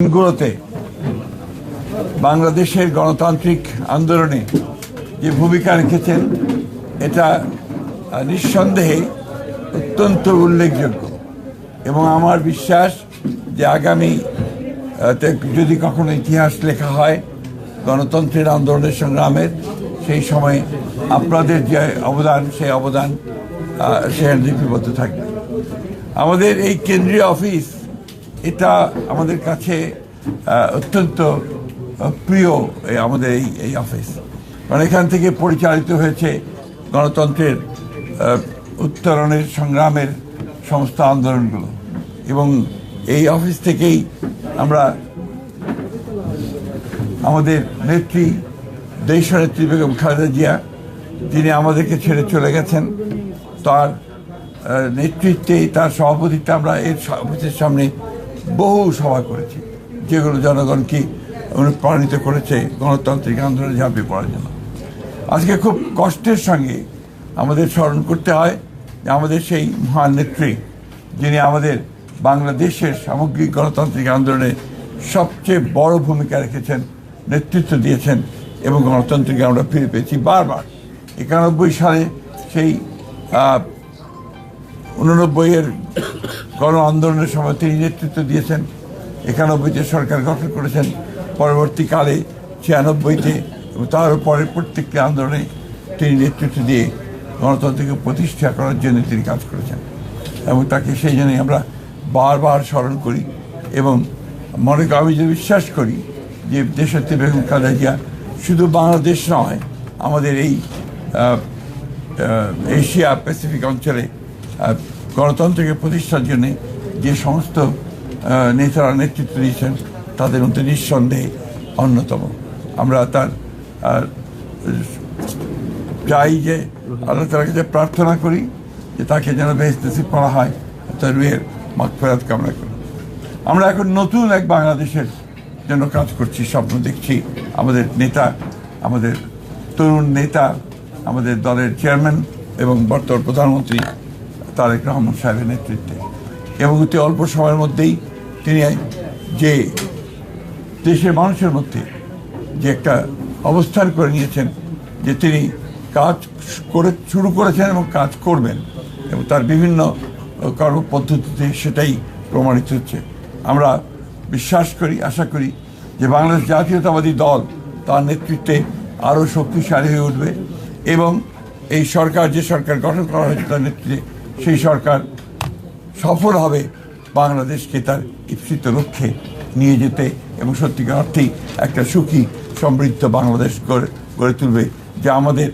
দিনগুলোতে বাংলাদেশের গণতান্ত্রিক আন্দোলনে যে ভূমিকা রেখেছেন এটা নিঃসন্দেহে অত্যন্ত উল্লেখযোগ্য এবং আমার বিশ্বাস যে আগামী যদি কখনো ইতিহাস লেখা হয় গণতন্ত্রের আন্দোলনের সংগ্রামের সেই সময় আপনাদের যে অবদান সেই অবদান সেখানে লিপিবদ্ধ থাকবে। আমাদের এই কেন্দ্রীয় অফিস এটা আমাদের কাছে অত্যন্ত প্রিয় আমাদের এই অফিস, কারণ এখান থেকে পরিচালিত হয়েছে গণতন্ত্রের উত্তরণের সংগ্রামের সমস্ত আন্দোলনগুলো এবং এই অফিস থেকেই আমরা আমাদের নেত্রী দেশনেত্রী বেগম খালেদা জিয়া যিনি আমাদেরকে ছেড়ে চলে গেছেন তার নেতৃত্বে তার সভাপতিত্বে আমরা এর অফিসের সামনে বহু সভা করেছি যেগুলো জনগণকে অনুপ্রাণিত করেছে গণতান্ত্রিক আন্দোলনে ঝাঁপিয়ে পড়ার জন্য। আজকে খুব কষ্টের সঙ্গে আমাদের স্মরণ করতে হয় যে আমাদের সেই মহান নেত্রী যিনি আমাদের বাংলাদেশের সামগ্রিক গণতান্ত্রিক আন্দোলনে সবচেয়ে বড় ভূমিকা রেখেছেন, নেতৃত্ব দিয়েছেন এবং গণতন্ত্রকে আমরা ফিরে পেয়েছি বারবার। 91 সালে সেই 89-এর গণ আন্দোলনের সময় তিনি নেতৃত্ব দিয়েছেন, 91-তে সরকার গঠন করেছেন, পরবর্তীকালে 96-তে এবং তার পরের প্রত্যেকটি আন্দোলনে তিনি নেতৃত্ব দিয়ে গণতন্ত্রকে প্রতিষ্ঠা করার জন্য তিনি কাজ করেছেন এবং তাকে সেই জন্যই আমরা বারবার স্মরণ করি এবং আমি যে বিশ্বাস করি যে দেশনেত্রী বেগম খালেদা জিয়া শুধু বাংলাদেশ নয় আমাদের এই এশিয়া প্যাসিফিক অঞ্চলে গণতন্ত্রকে প্রতিষ্ঠার জন্য যে সমস্ত নেতারা নেতৃত্ব দিয়েছেন তাদের মধ্যে নিঃসন্দেহে অন্যতম। আমরা তার চাই যে আল্লাহ তাআলার কাছে প্রার্থনা করি যে তাকে যেন বেহেশত নসিব করা হয়, তার রুহের মাগফিরাত কামনা করি। আমরা এখন নতুন এক বাংলাদেশের জন্য কাজ করছি, স্বপ্ন দেখছি। আমাদের নেতা, আমাদের তরুণ নেতা, আমাদের দলের চেয়ারম্যান এবং বর্তমান প্রধানমন্ত্রী তারেক রহমান সাহেবের নেতৃত্বে এবং অতি অল্প সময়ের মধ্যেই তিনি যে দেশের মানুষের মধ্যে যে একটা অবস্থান করে নিয়েছেন যে তিনি কাজ শুরু করেছেন এবং কাজ করবেন এবং তার বিভিন্ন কর্মপদ্ধতিতে সেটাই প্রমাণিত হচ্ছে। আমরা বিশ্বাস করি, আশা করি যে বাংলাদেশ জাতীয়তাবাদী দল তার নেতৃত্বে আরও শক্তিশালী হয়ে উঠবে এবং এই সরকার যে সরকার গঠন করা হয়েছে তার নেতৃত্বে সেই সরকার সফল হবে বাংলাদেশকে তার ইপ্সিত লক্ষ্যে নিয়ে যেতে এবং সত্যিকার অর্থেই একটা সুখী সমৃদ্ধ বাংলাদেশ গড়ে তুলবে, যা আমাদের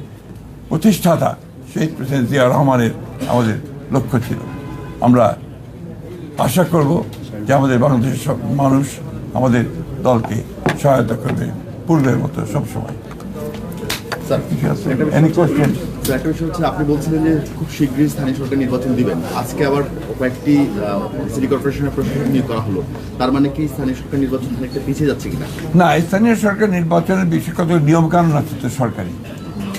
প্রতিষ্ঠাতা শহীদ প্রেসিডেন্ট জিয়া রহমানের আমাদের লক্ষ্য ছিল। আমরা আশা করব যে আমাদের বাংলাদেশের সব মানুষ আমাদের দলকে সহায়তা করবে পূর্বের মতো সবসময়। আপনি বলছিলেন যে খুব শীঘ্রই স্থানীয় সরকার নির্বাচন দিবেন, আজকে আবার কয়েকটি সিটি কর্পোরেশনের প্রশাসক নিয়োগ করা হলো, তার মানে কি স্থানীয় সরকার নির্বাচন অনেকটা পিছিয়ে যাচ্ছে কিনা? না, স্থানীয় সরকার নির্বাচনের বিষয়ে কত নিয়মকানুন আছে তো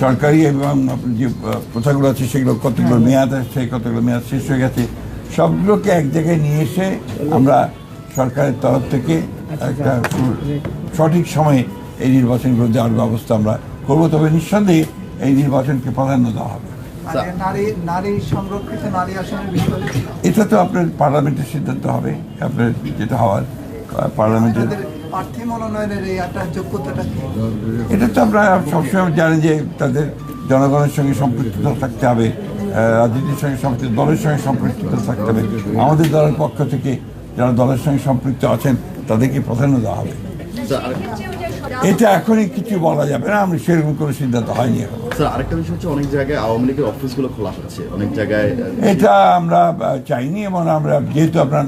সরকারি এবং যে প্রথাগুলো আছে সেগুলো কতগুলো মেয়াদ আছে, কতগুলো মেয়াদ শেষ হয়ে গেছে, সবগুলোকে এক জায়গায় নিয়ে এসে আমরা সরকারের তরফ থেকে একটা সঠিক সময়ে এই নির্বাচনগুলো দেওয়ার ব্যবস্থা আমরা করবো। তবে নিঃসন্দেহে এই নির্বাচনকে প্রাধান্য দেওয়া হবে। এটা তো আপনার পার্লামেন্টের সিদ্ধান্ত হবে, আপনার যেটা হওয়ার পার্লামেন্টের। এটা তো আমরা সবসময় জানি যে তাদের জনগণের সঙ্গে সম্পৃক্ততা থাকতে হবে, রাজনীতির সঙ্গে সম্পৃক্ত, দলের সঙ্গে সম্পৃক্ততা থাকতে হবে। আমাদের দলের পক্ষ থেকে যারা দলের সঙ্গে সম্পৃক্ত আছেন তাদেরকে প্রাধান্য দেওয়া হবে। এটা এখনই কিছু বলা যাবে না, আমি সেরকম কোনো সিদ্ধান্ত হয়নি এখন। আরেকটা বিষয় হচ্ছে অনেক জায়গায় আওয়ামী লীগের অফিসগুলো খোলা হচ্ছে, অনেক জায়গায় এটা আমরা চাইনি এবং আমরা যেহেতু আপনার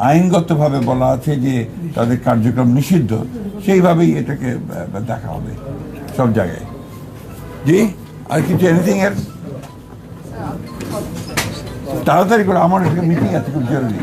আইনগতভাবে বলা আছে যে তাদের কার্যক্রম নিষিদ্ধ, সেইভাবেই এটাকে দেখা হবে সব জায়গায়। জি, আর কিছু এনিথিং এর তাড়াতাড়ি করে আমার একটা মিটিং আছে খুব জরুরি।